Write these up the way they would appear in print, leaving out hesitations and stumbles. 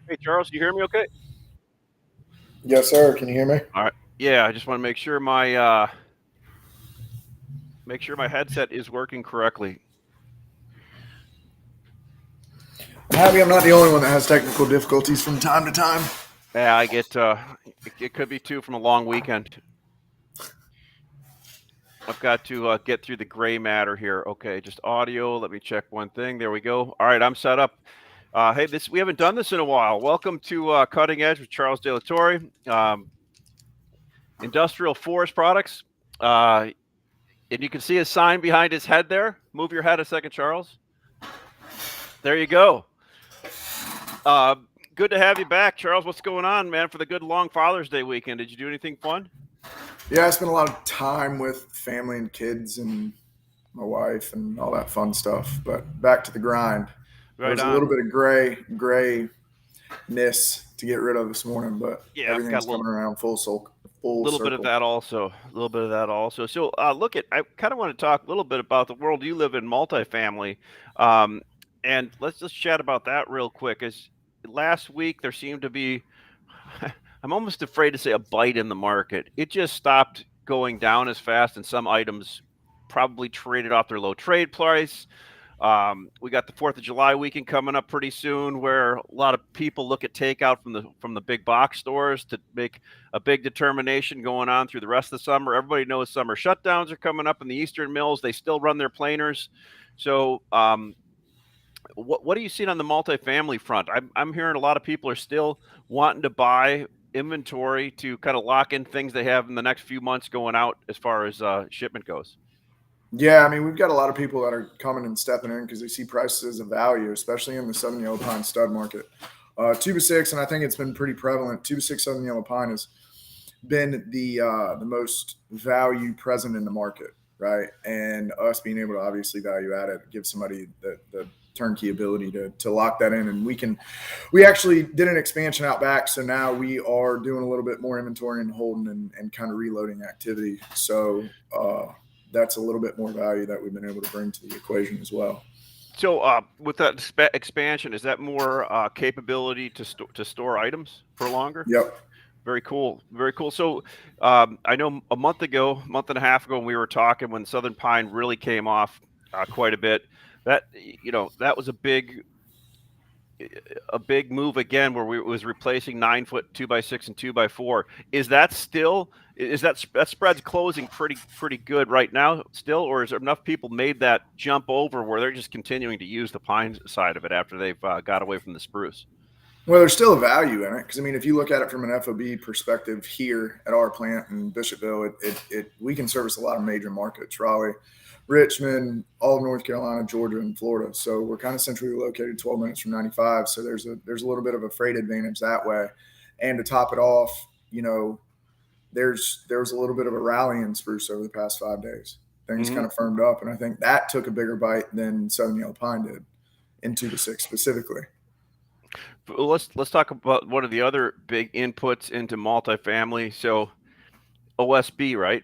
Hey, Charles, you hear me okay? Yes, sir. Can you hear me? All right. Yeah, I just want to make sure my headset is working correctly. I'm happy I'm not the only one that has technical difficulties from time to time. Yeah, I get it could be too from a long weekend. I've got to get through the gray matter here. Okay, just audio. Let me check one thing. There we go. All right, I'm set up. Hey, this we haven't done this in a while. Welcome to Cutting Edge with Charles De La Torre, Industrial Forest Products. Uh, and you can see a sign behind his head there. Move your head a second, Charles. There you go. Uh, Good to have you back, Charles. What's going on, man? For the good long Father's Day weekend, did you do anything fun? Yeah, I spent a lot of time with family and kids and my wife and all that fun stuff. But back to the grind. There Right was a on. little bit of grayness to get rid of this morning, but Yeah, I've got everything's coming around full little bit of circle. that also. A little bit of that also. So, look at. I kind of want to talk a little bit about the world you live in, multifamily, um, and let's just chat about that real quick. As last week, there seemed to be. I'm almost afraid to say a bite in the market. It just stopped going down as fast, and some items probably traded off their low trade price. We got the Fourth of July weekend coming up pretty soon, where a lot of people look at takeout from the big box stores to make a big determination going on through the rest of the summer. Everybody knows summer shutdowns are coming up in the Eastern mills. They still run their planers. So, what are you seeing on the multifamily front? I'm hearing a lot of people are still wanting to buy inventory to kind of lock in things they have in the next few months going out as far as shipment goes. Yeah, I mean, we've got a lot of people that are coming and stepping in because they see prices as a value, especially in the Southern Yellow Pine stud market. 2 by 6, and I think it's been pretty prevalent. 2 by 6 Southern Yellow Pine has been the most value present in the market, right? And us being able to obviously value add it, give somebody the turnkey ability to lock that in. And we actually did an expansion out back. So now we are doing a little bit more inventory and holding and kind of reloading activity. So that's a little bit more value that we've been able to bring to the equation as well. So, with that expansion, is that more capability to store items for longer? Yep. Very cool, very cool. So, I know a month ago, month and a half ago, when we were talking when Southern Pine really came off quite a bit. That that was a big move again, where we it was replacing 9 foot 2 by 6 and 2 by 4. Is that still that spread's closing pretty good right now still, or is there enough people made that jump over where they're just continuing to use the pine side of it after they've got away from the spruce? Well, there's still a value in it because I mean, if you look at it from an FOB perspective here at our plant in Bishopville, we can service a lot of major markets: Raleigh, Richmond, all of North Carolina, Georgia, and Florida. So we're kind of centrally located, 12 minutes from 95. So there's a little bit of a freight advantage that way. And to top it off, there was a little bit of a rally in spruce over the past 5 days. Things Hmm. kind of firmed up, and I think that took a bigger bite than Southern Yellow Pine did in 2 by 6 specifically. Well, let's talk about one of the other big inputs into multifamily. So OSB, right?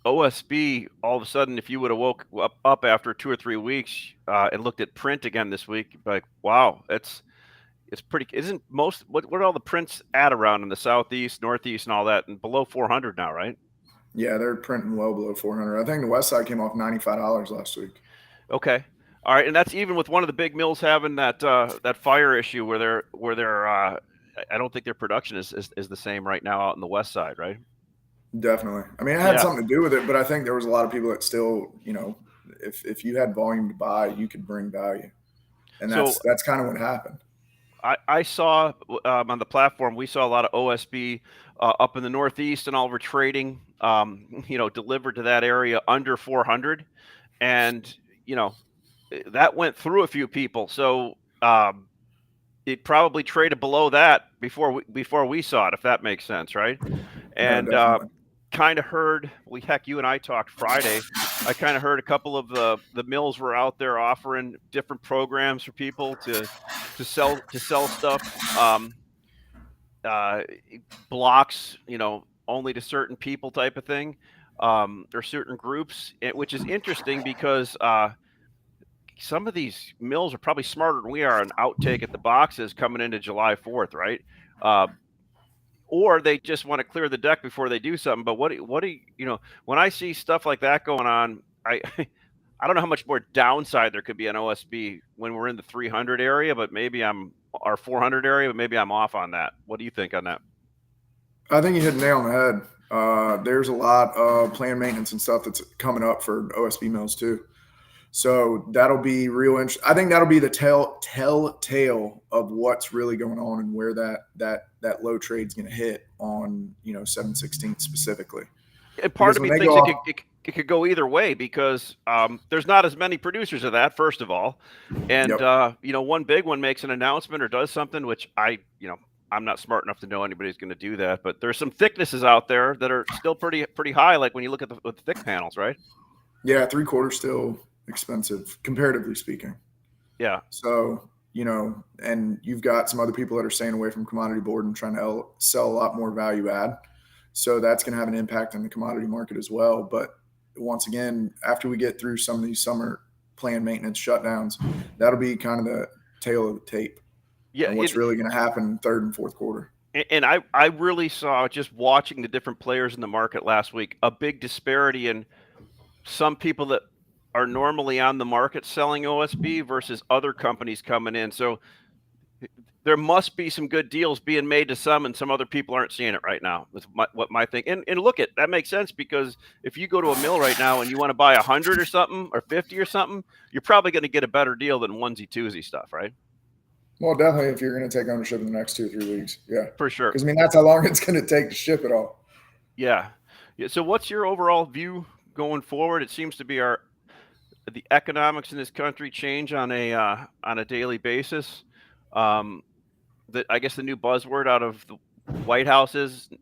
OSB, all of a sudden, if you would have woke up after 2 or 3 weeks and looked at print again this week, you'd be like, wow, it's pretty. Isn't what are all the prints at around in the southeast, northeast, and all that, and below 400 now, right? Yeah, they're printing well below 400. I think the West Side came off $95 last week. Okay, all right, and that's even with one of the big mills having that fire issue where they're I don't think their production is the same right now out in the west side, right? Definitely. I mean, it had Yeah. something to do with it, but I think there was a lot of people that still, if you had volume to buy, you could bring value, and So that's kind of what happened. I saw on the platform we saw a lot of OSB up in the Northeast and all over trading, delivered to that area under 400, and you know that went through a few people. So it probably traded below that before we saw it, if that makes sense, right? No, And definitely. kind of heard, well, heck, you and I talked Friday. I kind of heard a couple of the mills were out there offering different programs for people to sell stuff, uh, blocks, only to certain people type of thing, or certain groups, which is interesting because some of these mills are probably smarter than we are and outtake at the boxes coming into July 4th, right? Or they just want to clear the deck before they do something. But what do you, when I see stuff like that going on, I I don't know how much more downside there could be on OSB when we're in the 300 area, but maybe our 400 area, but maybe I'm off on that. What do you think on that? I think you hit the nail on the head. There's a lot of planned maintenance and stuff that's coming up for OSB mills too. So that'll be real interesting. I think that'll be the telltale of what's really going on and where that low trade's going to hit on 7/16 specifically. And part Because of me when they thinks go it could go either way because there's not as many producers of that, first of all, and Yep. one big one makes an announcement or does something, which I'm not smart enough to know anybody's going to do that, but there's some thicknesses out there that are still pretty high, like when you look at the thick panels, right? Yeah, 3/4 still expensive comparatively speaking. Yeah. So and you've got some other people that are staying away from commodity board and trying to sell a lot more value add. So that's going to have an impact on the commodity market as well. But once again, after we get through some of these summer planned maintenance shutdowns, that'll be kind of the tail of the tape Yeah, and what's really going to happen in third and fourth quarter. and I really saw, just watching the different players in the market last week, a big disparity in some people that are normally on the market selling OSB versus other companies coming in. So there must be some good deals being made to some, and some other people aren't seeing it right now. That's what my thing. And look, that makes sense, because if you go to a mill right now and you want to buy 100 or something or 50 or something, you're probably going to get a better deal than onesie twosie stuff, right? Well, definitely if you're going to take ownership in the next 2 or 3 weeks. Yeah. For sure. Because, that's how long it's going to take to ship it all. Yeah. So what's your overall view going forward? It seems to be the economics in this country change on a daily basis. That, I guess, the new buzzword out of the White House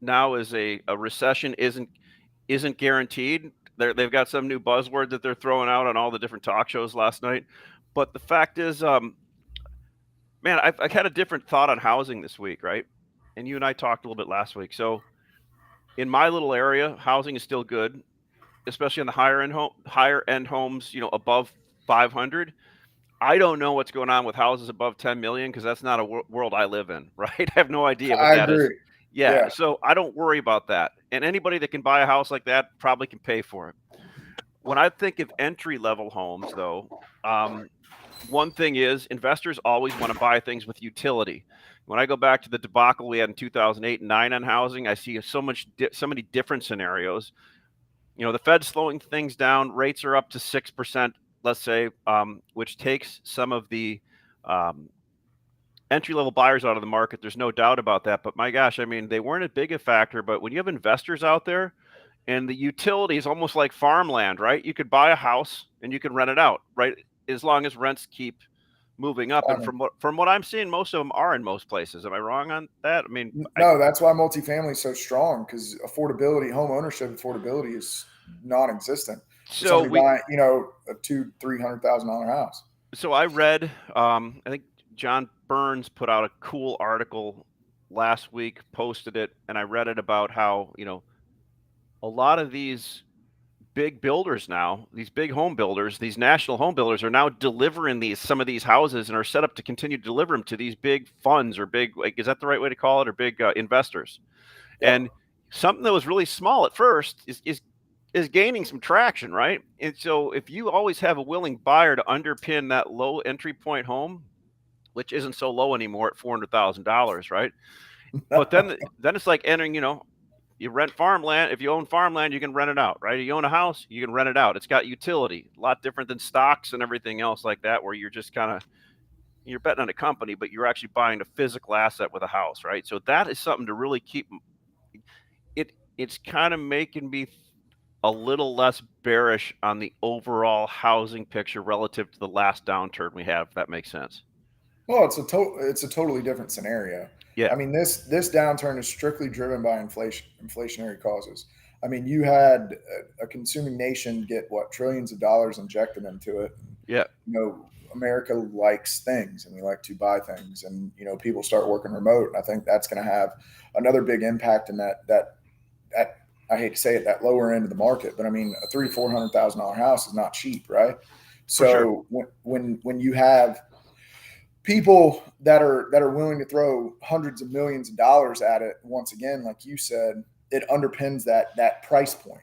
now is a recession isn't guaranteed. They've got some new buzzword that they're throwing out on all the different talk shows last night. But the fact is, man, I've had a different thought on housing this week, right? And you and I talked a little bit last week. So in my little area, housing is still good, especially on the higher end homes, above 500. I don't know what's going on with houses above 10 million, because that's not a world I live in, right? I have no idea what I that is. agree. Yeah, Yeah. so I don't worry about that. And anybody that can buy a house like that probably can pay for it. When I think of entry level homes, though, one thing is, investors always want to buy things with utility. When I go back to the debacle we had in 2008 and 9 on housing, I see so many different scenarios. The Fed's slowing things down. Rates are up to 6%, let's say, which takes some of the entry-level buyers out of the market. There's no doubt about that. But my gosh, they weren't as big a factor. But when you have investors out there, and the utility is almost like farmland, right? You could buy a house and you can rent it out, right? As long as rents keep moving up. And from what I'm seeing, most of them are in most places. Am I wrong on that? No, that's why multifamily is so strong, because affordability, home ownership affordability is non-existent. So buying, a $200,000-$300,000 house. So I read, I think John Burns put out a cool article last week, posted it, and I read it about how, a lot of these big builders now, these big home builders, these national home builders, are now delivering some of these houses and are set up to continue to deliver them to these big funds, or big, like, is that the right way to call it, or big investors? Yep. And something that was really small at first is gaining some traction, right? And so if you always have a willing buyer to underpin that low entry point home, which isn't so low anymore at $400,000, right? But then it's like entering, you rent farmland. If you own farmland, you can rent it out, right? If you own a house, you can rent it out. It's got utility, a lot different than stocks and everything else like that, where you're just you're betting on a company, but you're actually buying a physical asset with a house, right? So that is something to really keep. It's kind of making me a little less bearish on the overall housing picture relative to the last downturn we had, if that makes sense. Well, it's a totally different scenario. Yeah. This downturn is strictly driven by inflationary causes. You had a consuming nation get trillions of dollars injected into it. Yeah. America likes things, and we like to buy things, and people start working remote. And I think that's going to have another big impact in that I hate to say it, that lower end of the market. But a $300,000 to $400,000 house is not cheap, right? For sure. So when you have people that are willing to throw hundreds of millions of dollars at it, once again, like you said, it underpins that price point.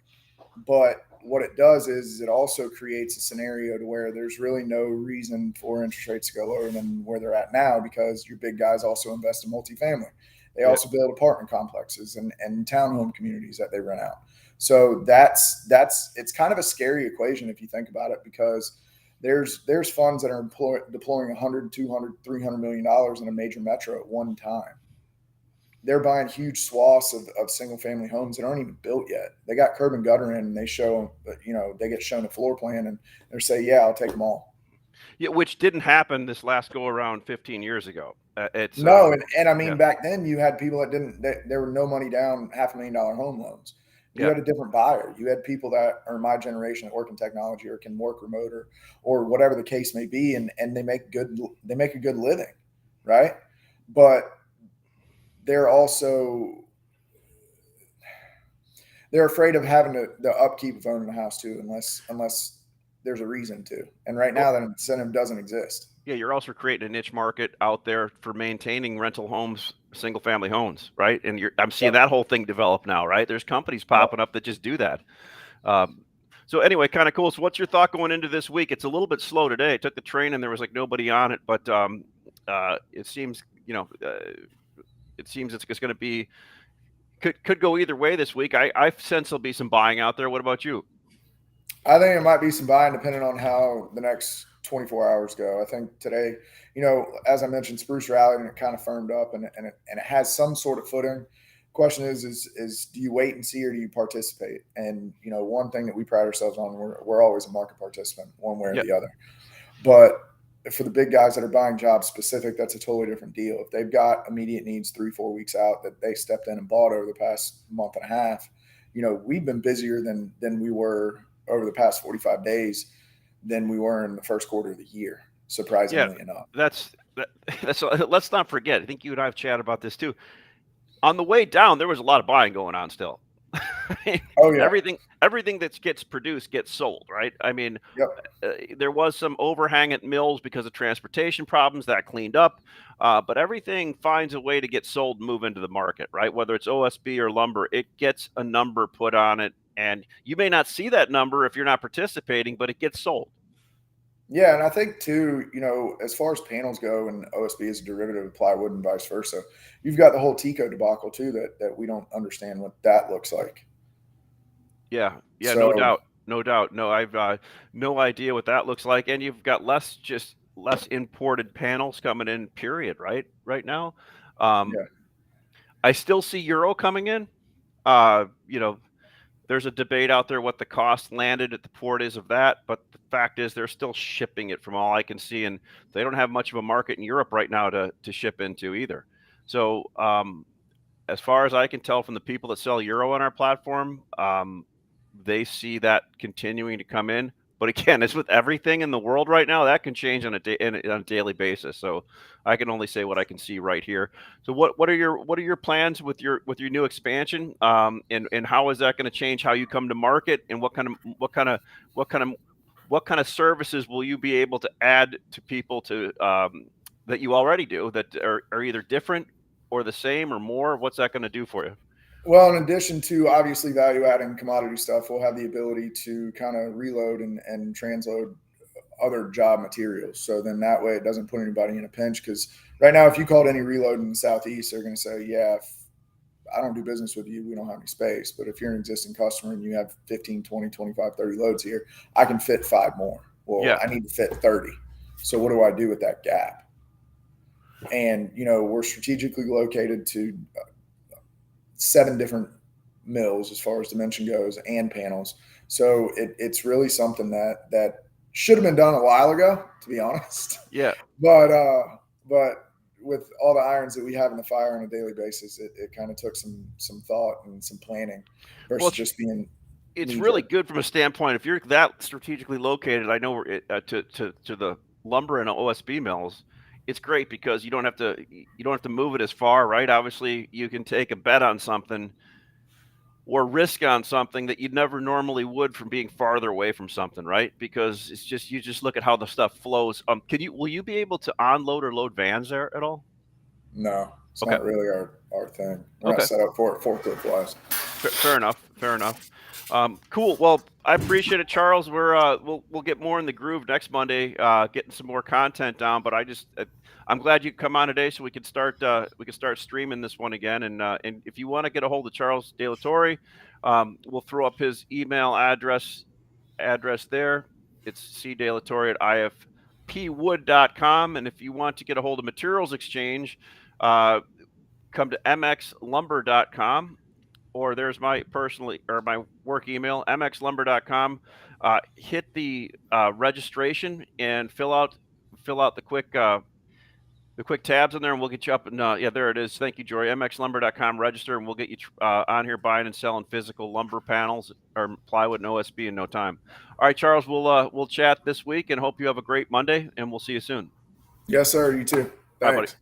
But what it does is it also creates a scenario to where there's really no reason for interest rates to go lower than where they're at now, because your big guys also invest in multifamily. They Yep. also build apartment complexes and townhome communities that they rent out. So that's it's kind of a scary equation if you think about it, because there's funds that are deploying 100, 200, 300 million dollars in a major metro at one time. They're buying huge swaths of single family homes that aren't even built yet. They got curb and gutter in, and they show, they get shown a floor plan, and they say, "Yeah, I'll take them all." Yeah, which didn't happen this last go around 15 years ago. It's No, and I mean yeah, back then you had people that didn't. There were no money down, $500,000 home loans. You yeah, had a different buyer. You had people that are my generation that work in technology or can work remote, or whatever the case may be, and they make a good living, right? But they're also they're afraid of having the upkeep of owning a house too, unless there's a reason to. And right well, now, that incentive doesn't exist. yeah. You're also creating a niche market out there for maintaining rental homes, single family homes, right? And I'm seeing Yep. that whole thing develop now, right? There's companies Yep. popping up that just do that. Um, so anyway, kind of cool. So what's your thought going into this week? It's a little bit slow today. I took the train and there was like nobody on it, but it seems it seems it's going to be could go either way this week. I sense there'll be some buying out there. What about you? I think it might be some buying depending on how the next 24 hours go. I think today, as I mentioned, Spruce rallied and it kind of firmed up, and it has some sort of footing. Question is do you wait and see, or do you participate? And one thing that we pride ourselves on, we're always a market participant, one way or Yeah, the other. But for the big guys that are buying job specific, that's a totally different deal. If they've got immediate needs 3-4 weeks out that they stepped in and bought over the past month and a half, we've been busier than we were over the past 45 days than we were in the first quarter of the year, yeah. surprisingly enough. That's let's not forget. I think you and I have chatted about this too. On the way down, there was a lot of buying going on still. Oh yeah. Everything that gets produced gets sold, right? I mean, Yep. there was some overhang at mills because of transportation problems that cleaned up, but everything finds a way to get sold and move into the market, right? Whether it's OSB or lumber, it gets a number put on it, and you may not see that number if you're not participating, but it gets sold. Yeah, and I think too, as far as panels go, and OSB is a derivative of plywood and vice versa, you've got the whole Tico debacle too that we don't understand what that looks like. Yeah, yeah, no So doubt, no doubt. No, I've no idea what that looks like, and you've got less imported panels coming in. Period. Right now, um, yeah, I still see euro coming in. Uh, you know, there's a debate out there what the cost landed at the port is of that, but the fact is they're still shipping it from all I can see, and they don't have much of a market in Europe right now to ship into either. So, as far as I can tell from the people that sell euro on our platform, they see that continuing to come in. But again, it's with everything in the world right now that can change on a daily basis. So I can only say what I can see right here. So what are your plans with your new expansion? And how is that going to change how you come to market? And what kind of services will you be able to add to people that you already do that are either different or the same or more? What's that going to do for you? well, in addition to obviously value adding commodity stuff, we'll have the ability to kind of reload and transload other job materials. So then that way it doesn't put anybody in a pinch. Because right now, if you called any reload in the Southeast, they're going to say, yeah, if I don't do business with you, we don't have any space. But if you're an existing customer and you have 15, 20, 25, 30 loads here, I can fit 5 more. Well, Yeah. I need to fit 30. So what do I do with that gap? And, we're strategically located to 7 different mills as far as dimension goes and panels. So it's really something that should have been done a while ago, to be honest. Yeah. But with all the irons that we have in the fire on a daily basis, it kind of took some thought and some planning Well, versus just being it's knee really jerk. good from a standpoint if you're that strategically located. I know to the lumber and OSB mills, it's great because you don't have to move it as far, right? Obviously, you can take a bet on something or risk on something that you never normally would from being farther away from something, right? Because it's just you just look at how the stuff flows. Will you be able to unload or load vans there at all? No, it's Okay. not really our thing. We're not Okay. set up for it forklift wise. Fair enough. Fair enough. Cool. Well, I appreciate it, Charles. We'll get more in the groove next Monday, getting some more content down. But I'm glad you could come on today so we can start streaming this one again. And if you want to get a hold of Charles De La Torre, we'll throw up his email address there. It's cdelatorre at ifpwood.com. And if you want to get a hold of Materials Exchange, come to mxlumber.com. Or there's my work email, mxlumber.com. Hit the registration and fill out the quick tabs in there, and we'll get you up. And yeah, there it is. Thank you, Jory. mxlumber.com. Register, and we'll get you on here buying and selling physical lumber panels or plywood and OSB in no time. All right, Charles. We'll chat this week, and hope you have a great Monday, and we'll see you soon. Yes, sir. You too. Thanks. Bye, buddy.